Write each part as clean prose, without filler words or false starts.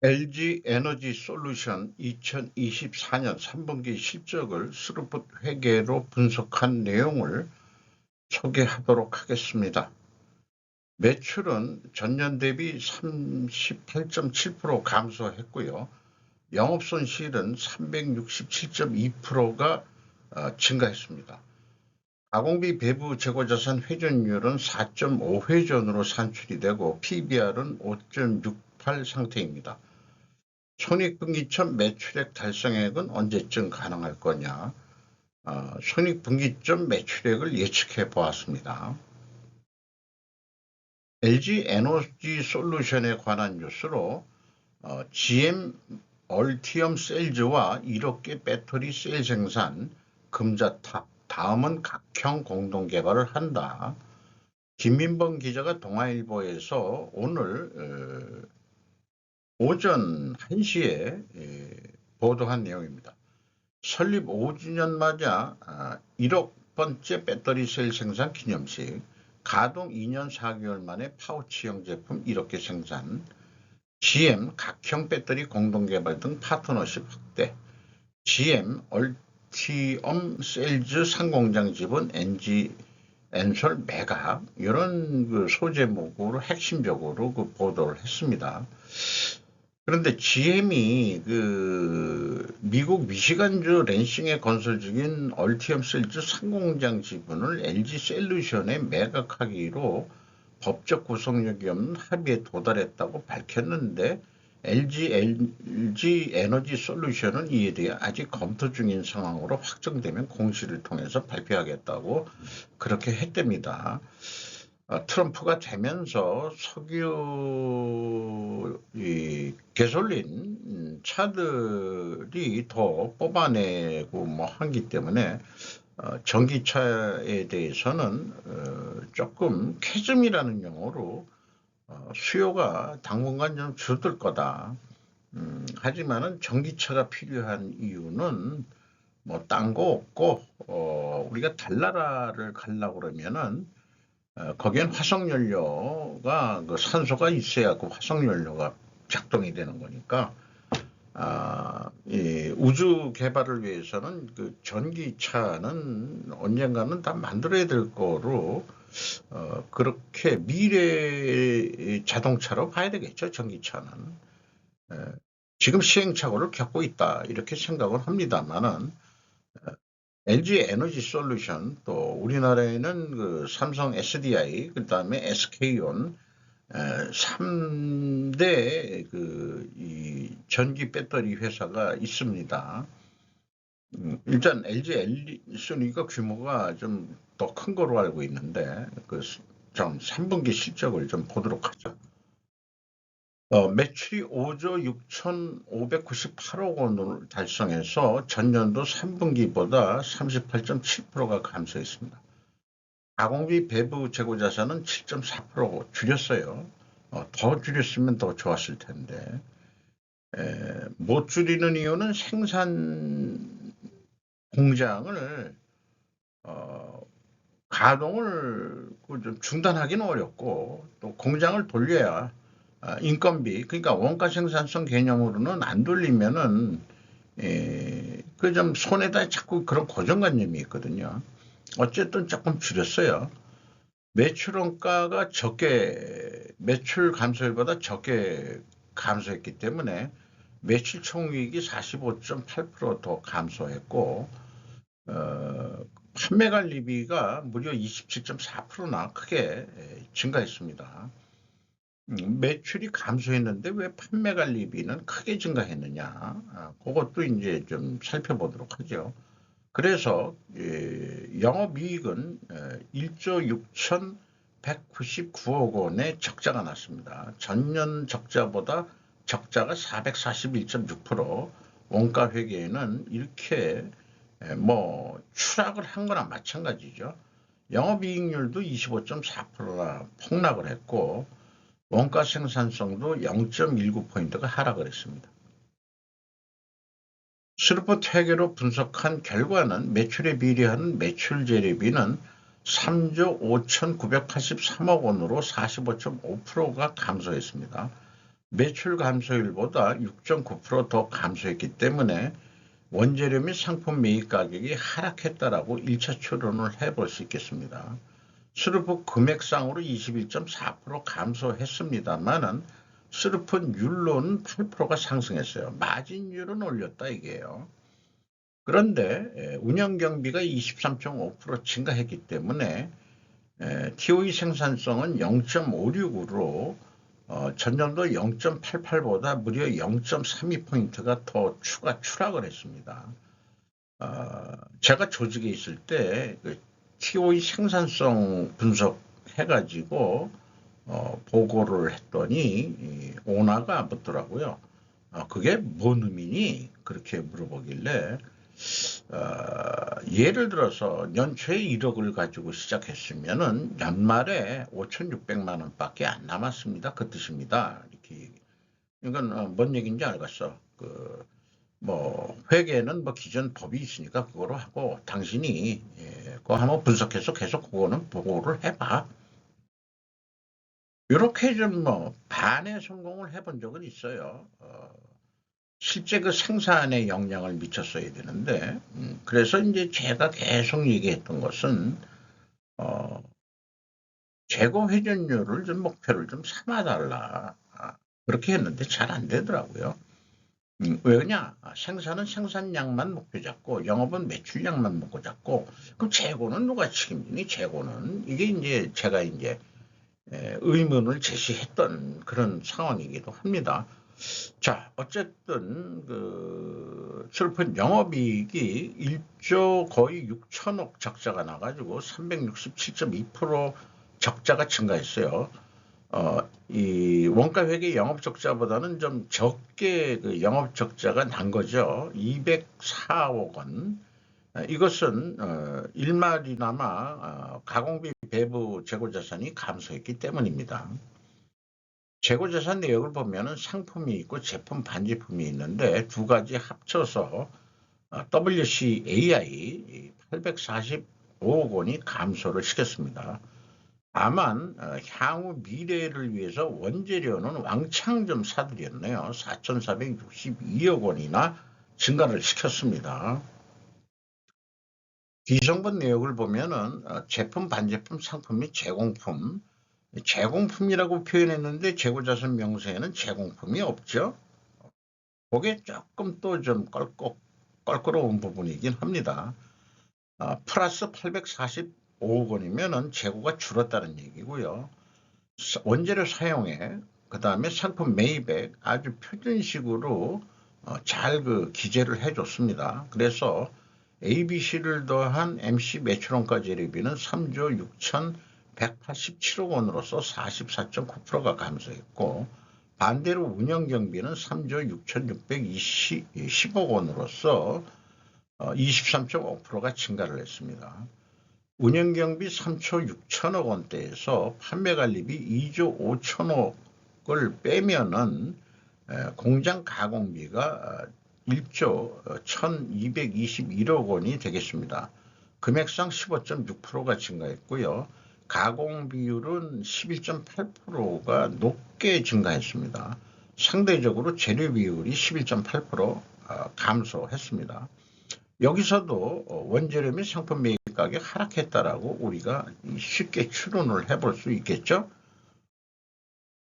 LG 에너지 솔루션 2024년 3분기 실적을 스루풋 회계로 분석한 내용을 소개하도록 하겠습니다. 매출은 전년 대비 38.7% 감소했고요. 영업손실은 367.2%가 증가했습니다. 가공비 배부 재고자산 회전율은 4.5회전으로 산출이 되고 PBR은 5.68 상태입니다. 손익분기점 매출액 달성액은 언제쯤 가능할 거냐? 손익분기점 매출액을 예측해 보았습니다. LG 에너지 솔루션에 관한 뉴스로 GM 얼티엄 셀즈와 1억 개 배터리 셀 생산, 금자탑, 다음은 각형 공동 개발을 한다. 김민범 기자가 동아일보에서 오늘 오전 1시에 보도한 내용입니다. 설립 5주년 맞아 1억 번째 배터리 셀 생산 기념식, 가동 2년 4개월 만에 파우치형 제품 1억 개 생산, GM 각형 배터리 공동 개발 등 파트너십 확대, GM 얼티엄 셀즈 상공장 지분 NG 엔솔 매각, 이런 그 소제목으로 핵심적으로 그 보도를 했습니다. 그런데 GM이 그 미국 미시간주 랜싱에 건설 중인 얼티엄 셀즈 상공장 지분을 LG 솔루션에 매각하기로 법적 구속력이 없는 합의에 도달했다고 밝혔는데 LG 에너지 솔루션은 이에 대해 아직 검토 중인 상황으로 확정되면 공시를 통해서 발표하겠다고 그렇게 했답니다. 트럼프가 되면서 석유 개솔린 차들이 더 뽑아내고 뭐 하기 때문에 전기차에 대해서는 조금 캐즘이라는 용어로 수요가 당분간 좀 줄어들 거다. 하지만은 전기차가 필요한 이유는 뭐 딴 거 없고 우리가 달나라를 가려고 그러면은 거기엔 화석연료가 그 산소가 있어야 그 화석연료가 작동이 되는 거니까 이 우주 개발을 위해서는 그 전기차는 언젠가는 다 만들어야 될 거로 그렇게 미래 자동차로 봐야 되겠죠. 전기차는 지금 시행착오를 겪고 있다 이렇게 생각을 합니다만은 LG 에너지 솔루션 또 우리나라에는 그 삼성 SDI 그다음에 SK온 3대 이 전기 배터리 회사가 있습니다. 일단 LG 에너지가 규모가 좀 더 큰 거로 알고 있는데 좀 3분기 실적을 좀 보도록 하죠. 매출이 5조 6,598억 원을 달성해서 전년도 3분기보다 38.7%가 감소했습니다. 가공비 배부 재고 자산은 7.4% 줄였어요. 더 줄였으면 더 좋았을 텐데 못 줄이는 이유는 생산 공장을 가동을 좀 중단하기는 어렵고 또 공장을 돌려야 인건비 그러니까 원가 생산성 개념으로는 안 돌리면은 그 좀 손에다 자꾸 그런 고정관념이 있거든요. 어쨌든 조금 줄였어요. 매출 원가가 매출 감소율보다 적게 감소했기 때문에 매출 총이익이 45.8%더 감소했고 판매 관리비가 무려 27.4%나 크게 증가했습니다. 매출이 감소했는데 왜 판매 관리비는 크게 증가했느냐? 그것도 이제 좀 살펴보도록 하죠. 그래서 영업이익은 1조 6,199억 원의 적자가 났습니다. 전년 적자보다 적자가 441.6%, 원가 회계에는 이렇게 뭐 추락을 한 거나 마찬가지죠. 영업이익률도 25.4%나 폭락을 했고 원가 생산성도 0.19포인트가 하락을 했습니다. 스루풋 회계로 분석한 결과는 매출에 비례하는 매출 재료비는 3조 5,983억 원으로 45.5%가 감소했습니다. 매출 감소율보다 6.9%더 감소했기 때문에 원재료 및 상품 매입 가격이 하락했다라고 1차 추론을 해볼 수 있겠습니다. 수르프 금액상으로 21.4% 감소했습니다만은 수르프율로는 8%가 상승했어요. 마진율은 올렸다 이게요. 그런데 운영경비가 23.5% 증가했기 때문에 TOE 생산성은 0.56으로 전년도 0.88보다 무려 0.32포인트가 더 추락을 했습니다. 제가 조직에 있을 때 TOE 생산성 분석해가지고 보고를 했더니 오나가 묻더라고요. 그게 뭔 의미니? 그렇게 물어보길래 예를 들어서 연초에 1억을 가지고 시작했으면은 연말에 5,600만 원밖에 안 남았습니다. 그 뜻입니다. 이렇게 이건 뭔 얘기인지 알겠어. 뭐 회계는 뭐 기존 법이 있으니까 그거로 하고 당신이 그거 한번 분석해서 계속 그거는 보고를 해봐. 이렇게 좀 뭐 반의 성공을 해본 적은 있어요. 실제 그 생산에 영향을 미쳤어야 되는데, 그래서 이제 제가 계속 얘기했던 것은, 재고 회전율을 좀 목표를 좀 삼아달라. 그렇게 했는데 잘 안 되더라고요. 왜냐? 생산은 생산량만 목표 잡고, 영업은 매출량만 목표 잡고, 그럼 재고는 누가 책임지니? 재고는. 이게 이제 제가 이제 의문을 제시했던 그런 상황이기도 합니다. 자, 어쨌든 슬픈 영업이익이 1조 거의 6천억 적자가 나가지고 367.2% 적자가 증가했어요. 이 원가 회계 영업 적자보다는 좀 적게 그 영업 적자가 난 거죠. 204억 원. 이것은 일말이나마 가공비 배부 재고자산이 감소했기 때문입니다. 재고자산 내역을 보면은 상품이 있고 제품 반제품이 있는데 두 가지 합쳐서 WCAI 845억 원이 감소를 시켰습니다. 다만 향후 미래를 위해서 원재료는 왕창 좀 사들였네요. 4,462억 원이나 증가를 시켰습니다. 비성분 내역을 보면은 제품, 반제품, 상품 및 제공품, 제공품이라고 표현했는데 재고자산 명세에는 제공품이 없죠. 그게 조금 또 좀 껄끄러운 부분이긴 합니다. 플러스 845억 원이면은 재고가 줄었다는 얘기고요. 원재료 사용에 그다음에 상품 매입액 아주 표준식으로 잘 기재를 해줬습니다. 그래서 ABC를 더한 MC 매출원가 재료비는 3조 6,187억 원으로서 44.9%가 감소했고 반대로 운영경비는 3조 6,610억 원으로서 23.5%가 증가를 했습니다. 운영경비 3조 6천억 원대에서 판매관리비 2조 5천억을 빼면은 공장 가공비가 1조 1,221억 원이 되겠습니다. 금액상 15.6%가 증가했고요. 가공 비율은 11.8%가 높게 증가했습니다. 상대적으로 재료 비율이 11.8% 감소했습니다. 여기서도 원재료 및 상품 매입 가격 하락했다라고 우리가 쉽게 추론을 해볼 수 있겠죠.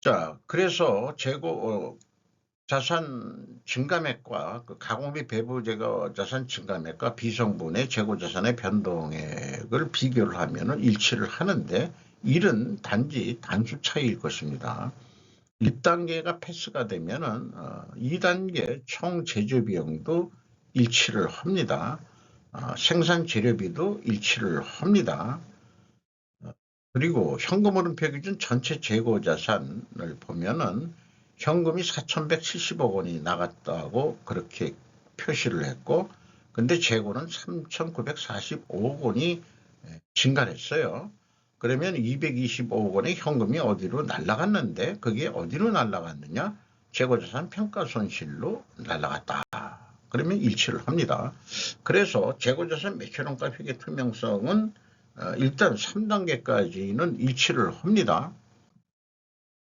자, 그래서 재고 자산 증가맥과 가공비 배부 재고 자산 증가맥과 비성분의 재고 자산의 변동액을 비교를 하면 일치를 하는데 이는 단지 단수 차이일 것입니다. 1단계가 패스가 되면은 2단계 총 제조 비용도 일치를 합니다. 생산 재료비도 일치를 합니다. 그리고 현금 흐름표 기준 전체 재고 자산을 보면은 현금이 4,170억 원이 나갔다고 그렇게 표시를 했고, 근데 재고는 3,945억 원이 증가를 했어요. 그러면 225억 원의 현금이 어디로 날아갔는데 그게 어디로 날아갔느냐? 재고자산 평가손실로 날아갔다. 그러면 일치를 합니다. 그래서 재고자산 매출원가 회계 투명성은 일단 3단계까지는 일치를 합니다.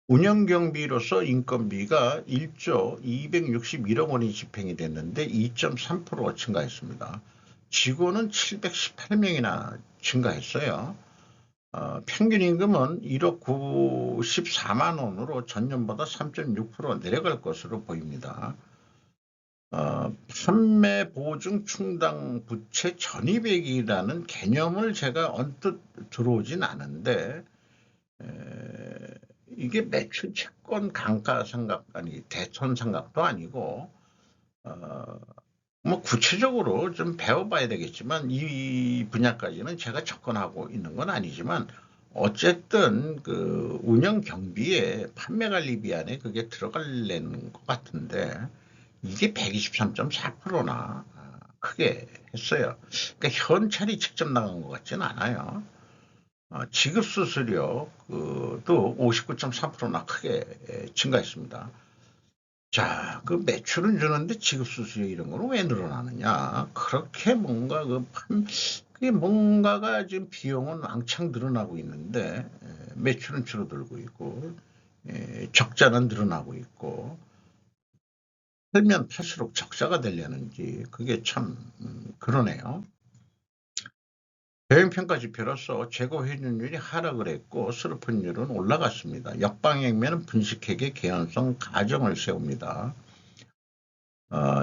운영경비로서 인건비가 1조 261억 원이 집행이 됐는데 2.3% 증가했습니다. 직원은 718명이나 증가했어요. 평균 임금은 1억 94만 원으로 전년보다 3.6% 내려갈 것으로 보입니다. 판매 보증 충당 부채 전입액이라는 개념을 제가 언뜻 들어오진 않은데 이게 매출 채권 감가상각 아니 대손상각도 아니고 뭐 구체적으로 좀 배워봐야 되겠지만 이 분야까지는 제가 접근하고 있는 건 아니지만 어쨌든 그 운영 경비에 판매 관리비 안에 그게 들어갈래는 것 같은데 이게 123.4%나 크게 했어요. 그러니까 현찰이 직접 나간 것 같지는 않아요. 지급 수수료도 59.3%나 크게 증가했습니다. 자, 그 매출은 주는데 지급 수수료 이런 거는 왜 늘어나느냐? 그렇게 뭔가 그게 뭔가가 지금 비용은 왕창 늘어나고 있는데 매출은 줄어들고 있고 적자는 늘어나고 있고 팔면 팔수록 적자가 되려는지 그게 참 그러네요. 배행평가 지표로서 재고 회전율이 하락을 했고 슬로픈율은 올라갔습니다. 역방향면은 분식회계 개연성 가정을 세웁니다.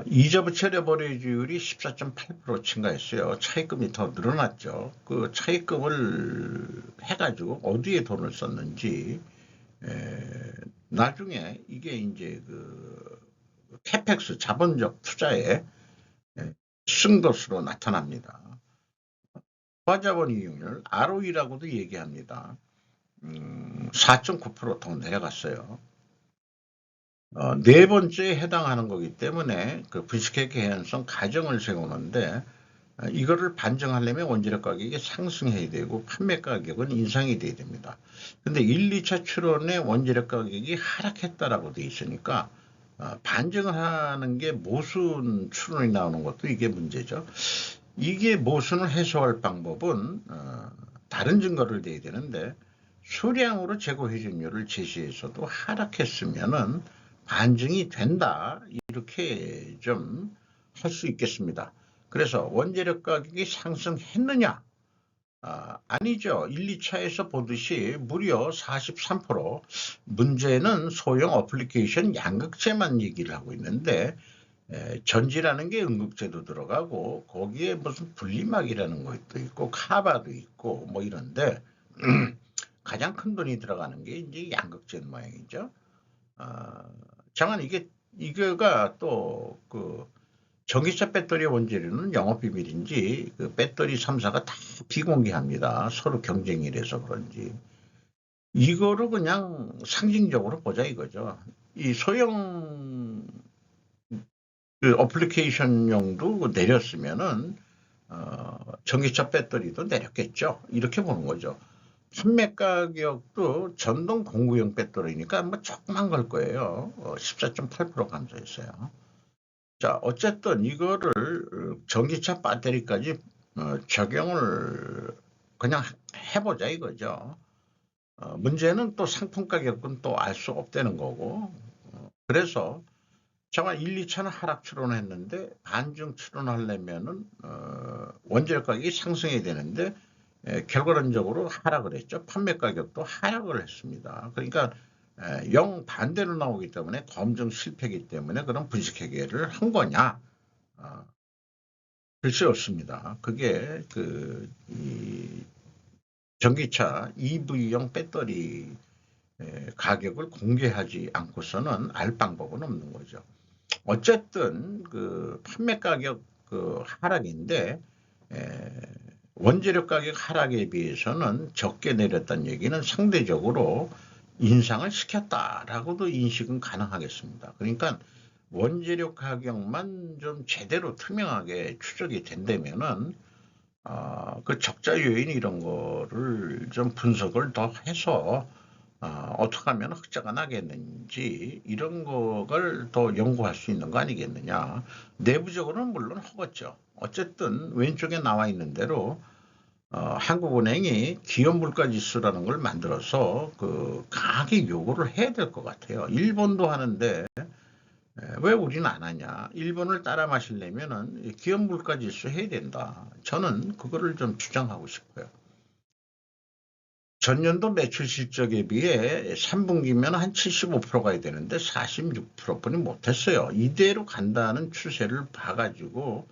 이자 부채 레버리지율이 14.8% 증가했어요. 차입금이 더 늘어났죠. 그 차입금을 해가지고 어디에 돈을 썼는지 나중에 이게 이제 그 캐펙스 자본적 투자에 쓴 것으로 나타납니다. 과자본 이익률 ROE라고도 얘기합니다. 4.9%더 내려갔어요. 네 번째에 해당하는 거기 때문에 그 분식회 개연성 가정을 세우는데 이거를 반증하려면 원재료 가격이 상승해야 되고 판매 가격은 인상이 돼야 됩니다. 근데 1, 2차 출원에 원재료 가격이 하락했다라고 돼 있으니까 반증을 하는 게 모순 출원이 나오는 것도 이게 문제죠. 이게 모순을 해소할 방법은 다른 증거를 대야 되는데 수량으로 재고 회전율을 제시해서도 하락했으면은 반증이 된다 이렇게 좀 할 수 있겠습니다. 그래서 원재료 가격이 상승했느냐? 아니죠. 1, 2차에서 보듯이 무려 43%. 문제는 소형 어플리케이션 양극재만 얘기를 하고 있는데 전지라는 게 음극재도 들어가고 거기에 무슨 분리막이라는 것도 있고 카바도 있고 뭐 이런데 가장 큰 돈이 들어가는 게 이제 양극재 모양이죠. 잠깐 이거가 또 그 전기차 배터리 원재료는 영업비밀인지 그 배터리 3사가 다 비공개합니다. 서로 경쟁이라서 그런지. 이거를 그냥 상징적으로 보자 이거죠. 이 소형 그 어플리케이션용도 내렸으면은 전기차 배터리도 내렸겠죠. 이렇게 보는 거죠. 판매 가격도 전동 공구용 배터리니까 뭐 조그만 걸 거예요. 14.8% 감소했어요. 자, 어쨌든 이거를 전기차 배터리까지 적용을 그냥 해보자 이거죠. 문제는 또 상품 가격은 또 알 수 없다는 거고. 그래서 정말 1, 2차는 하락 추론했는데 반중 추론하려면은 원재료 가격이 상승해야 되는데 결과론적으로 하락을 했죠. 판매 가격도 하락을 했습니다. 그러니까 영 반대로 나오기 때문에 검증 실패이기 때문에 그런 분식회계를 한 거냐? 글쎄 없습니다. 그게 이 전기차 EV용 배터리 가격을 공개하지 않고서는 알 방법은 없는 거죠. 어쨌든 그 판매 가격 그 하락인데 원재료 가격 하락에 비해서는 적게 내렸다는 얘기는 상대적으로 인상을 시켰다라고도 인식은 가능하겠습니다. 그러니까 원재료 가격만 좀 제대로 투명하게 추적이 된다면은 그 적자 요인 이런 거를 좀 분석을 더 해서 어떻게 하면 흑자가 나겠는지 이런 거를 더 연구할 수 있는 거 아니겠느냐. 내부적으로는 물론 허겠죠. 어쨌든 왼쪽에 나와 있는 대로 한국은행이 기업물가지수라는 걸 만들어서 그 강하게 요구를 해야 될 것 같아요. 일본도 하는데 왜 우리는 안 하냐? 일본을 따라 마시려면은 기업물가지수 해야 된다. 저는 그거를 좀 주장하고 싶어요. 전년도 매출 실적에 비해 3분기면 한 75% 가야 되는데 46%뿐이 못했어요. 이대로 간다는 추세를 봐가지고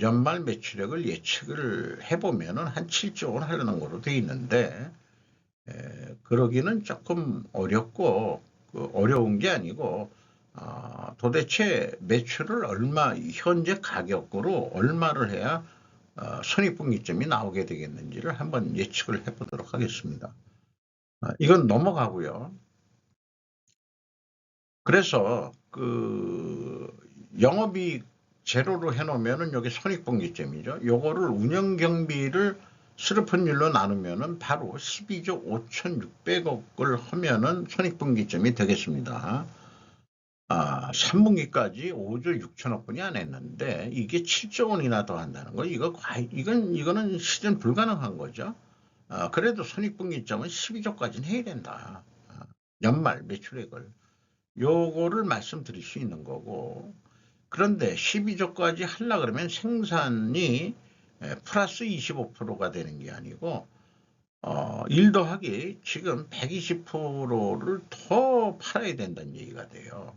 연말 매출액을 예측을 해보면은 한 7조 원 하려는 거로 돼 있는데 그러기는 조금 어렵고 어려운 게 아니고 도대체 매출을 얼마 현재 가격으로 얼마를 해야 손익분기점이 나오게 되겠는지를 한번 예측을 해보도록 하겠습니다. 이건 넘어가고요. 그래서 그 영업이익 제로로 해놓으면은 여기 손익분기점이죠. 요거를 운영경비를 슬픈일로 나누면은 바로 12조 5,600억을 하면은 손익분기점이 되겠습니다. 3분기까지 5조 6천억 분이 안 했는데 이게 7조 원이나 더 한다는 거 이거는 실현 불가능한 거죠. 그래도 손익분기점은 12조까지는 해야 된다. 연말 매출액을. 요거를 말씀드릴 수 있는 거고 그런데 12조까지 하려 그러면 생산이 플러스 25%가 되는 게 아니고 1 더하기 지금 120%를 더 팔아야 된다는 얘기가 돼요.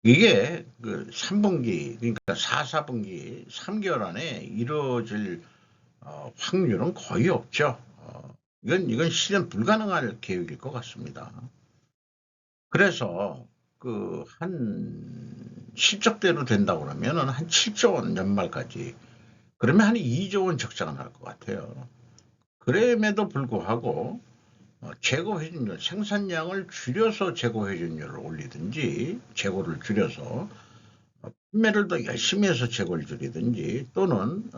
이게 그 3분기 그러니까 4분기 3개월 안에 이루어질 확률은 거의 없죠. 이건 실현 불가능할 계획일 것 같습니다. 그래서 그 한 실적대로 된다고 그러면은 한 7조 원 연말까지 그러면 한 2조 원 적자가 날 것 같아요. 그럼에도 불구하고 재고 회전율 생산량을 줄여서 재고 회전율을 올리든지 재고를 줄여서 판매를 더 열심히 해서 재고를 줄이든지 또는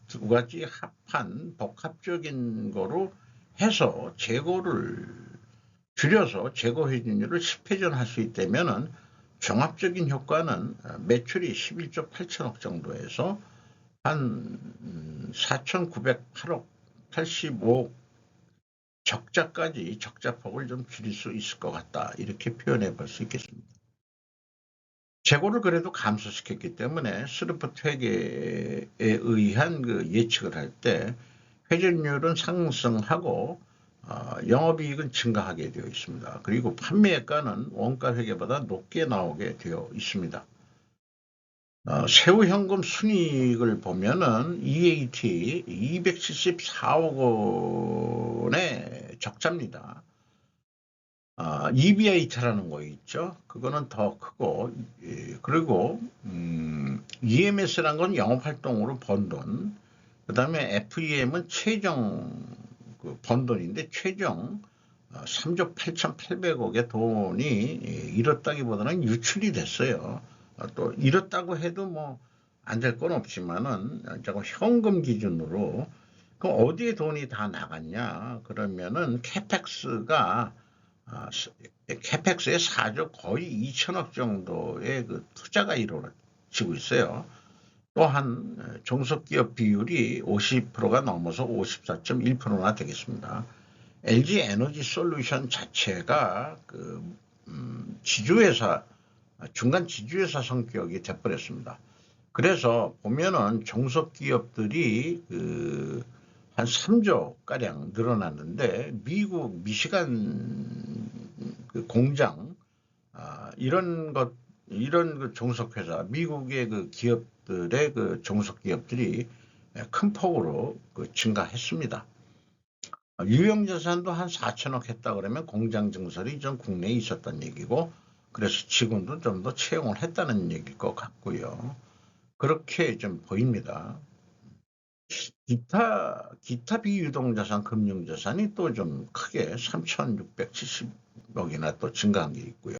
두 가지 합한 복합적인 거로 해서 재고를 줄여서 재고 회전율을 10회전 할 수 있다면은 종합적인 효과는 매출이 11조 8천억 정도에서 한 4,908억 85억 적자까지 적자폭을 좀 줄일 수 있을 것 같다. 이렇게 표현해 볼 수 있겠습니다. 재고를 그래도 감소시켰기 때문에 스루프 회계에 의한 그 예측을 할 때 회전율은 상승하고 영업이익은 증가하게 되어 있습니다. 그리고 판매가는 원가 회계보다 높게 나오게 되어 있습니다. 세후현금 순이익을 보면은 EAT 274억 원의 적자입니다. EBIT라는 거 있죠. 그거는 더 크고 그리고 EMS라는 건 영업활동으로 번 돈, 그 다음에 FEM은 최종 번 돈인데 최종 3조 8,800억의 돈이 잃었다기보다는 유출이 됐어요. 또 잃었다고 해도 뭐 안 될 건 없지만은 저거 현금 기준으로 그럼 어디에 돈이 다 나갔냐 그러면은 캐펙스가 캐펙스의 4조 거의 2천억 정도의 그 투자가 이루어지고 있어요. 또한 종속기업 비율이 50%가 넘어서 54.1%나 되겠습니다. LG 에너지 솔루션 자체가 그 지주회사 중간 지주회사 성격이 돼버렸습니다. 그래서 보면은 종속기업들이 한 3조 가량 늘어났는데 미국 미시간 그 공장 이런 그 종속회사 미국의 그 기업들의 그 종속기업들이 큰 폭으로 그 증가했습니다. 유형자산도 한 4천억 했다 그러면 공장 증설이 좀 국내에 있었던 얘기고 그래서 직원도 좀 더 채용을 했다는 얘기일 것 같고요. 그렇게 좀 보입니다. 기타 비유동자산, 금융자산이 또 좀 크게 3,670억이나 또 증가한 게 있고요.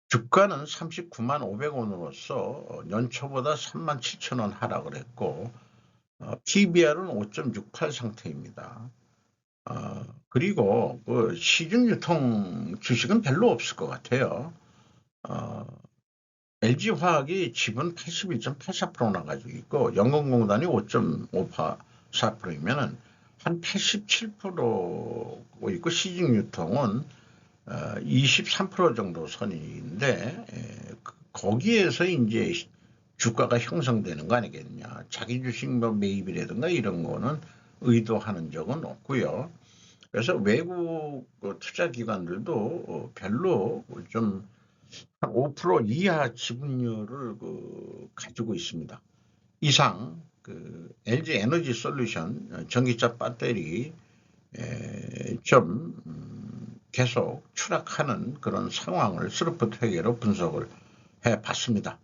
주가는 39만 500원으로서 연초보다 3만 7천 원 하락을 했고 PBR은 5.68 상태입니다. 그리고 그 시중 유통 주식은 별로 없을 것 같아요. LG화학이 지분 81.84%나 가지고 있고 연금공단이 5.54%이면은 한 87%고 있고 시중 유통은 23% 정도 선인데 거기에서 이제 주가가 형성되는 거 아니겠냐. 자기 주식 뭐 매입이라든가 이런 거는 의도하는 적은 없고요. 그래서 외국 투자 기관들도 별로 좀 한 5% 이하 지분율을 가지고 있습니다. 이상 LG 에너지 솔루션 전기차 배터리 좀 계속 추락하는 그런 상황을 스루프트 회계로 분석을 해봤습니다.